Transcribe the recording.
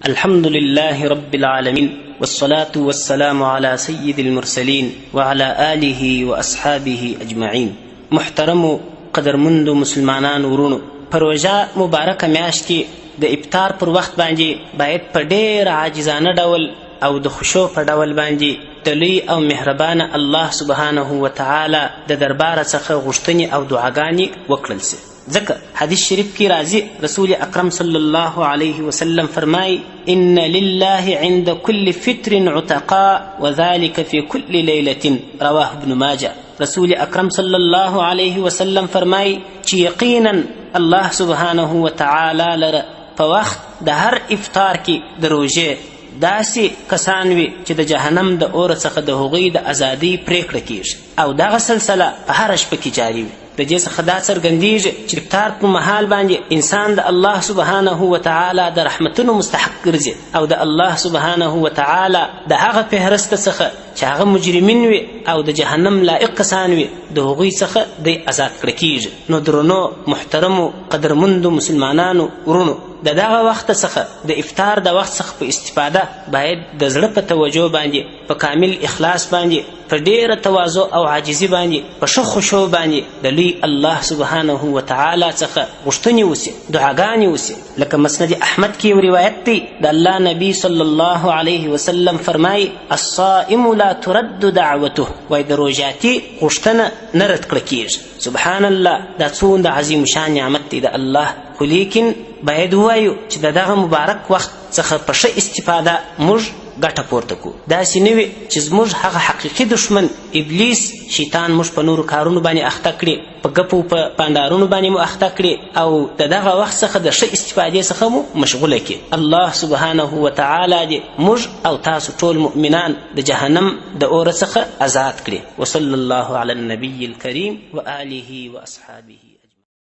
الحمد لله رب العالمين والصلاة والسلام على سيد المرسلين وعلى آله وأصحابه أجمعين. محترم قدرمند مسلمانان ورونو، پروژه مبارکه میاشت کې د افطار پر وخت باندې باید په ډېر عاجزانه ډول او د خشوع په ډول باندې د لوی او مهربانه الله سبحانه وتعالی د درباره څخه غوښتنې او دعاګانې وکړل سي. ځکه حدیث شریف کې راځي، رسول اکرم صلی الله علیه وسلم فرمایي: ان لله عند كل فطر عتقاء وذلك في كل ليلة. رواه ابن ماجه. رسول اکرم صلی الله علیه وسلم فرمایي چې یقینا الله سبحانه وتعالی لره په وخت د هر افطار کې د روژې داسې کسان وي چې د جهنم د اور څخه د هغوی د ازادۍ پریکړه کیږي او دغه سلسله په هره شپه کې جاري وي. د دې څخه دا څرګندیږي چې افطار په مهال باندې انسان د الله سبحانه وتعالی د رحمتونو مستحق ګرځي او د الله سبحانه وتعالی د هغه فهرست څخه چې هغه مجرمین وي او د جهنم لایق کسان وي د هغوی څخه دی آزاد کړه کیږي. نو درنو محترمو قدرمندو مسلمانانو ورونو، د دغه وخت څخه د افطار د وخت څخه په استفاده باید د زړه په توجه باندې په کامل اخلاص باندې په ډېره تواضع او عاجزي باندې په ښه خشوع باندې د لوی الله سبحانه وتعالی څخه غوښتنې وسي، دعاګانې وسي. لکه مسند احمد کې یو روایت دی، د الله نبی صلی الله علیه وسلم فرمایي: الصائم لا ترد دعوته. وایي د روژاتي غوښتنه نه رد کړه کیږي. سبحان الله، دا څومره عظیم شان نعمت دی د الله. خو لیکن باید ووایو چې د دغه مبارک وخت څخه په ښه استفاده موږ ګټه پورته کړو. داسې نه وي چې زموږ هغه حقیقي دشمن ابلیس شیطان موږ په نورو کارونو باندې اخته کړي، په ګپو په پانډارونو باندې مو اخته کړي او د دغه وخت څخه د ښه استفادې څخه مو مشغوله کړي. الله سبحانه وتعالی دې موږ او تاسو ټول مؤمنان د جهنم د اوره څخه آزاد کړي. وصلی الله علی النبی الکریم و آله و اصحابه.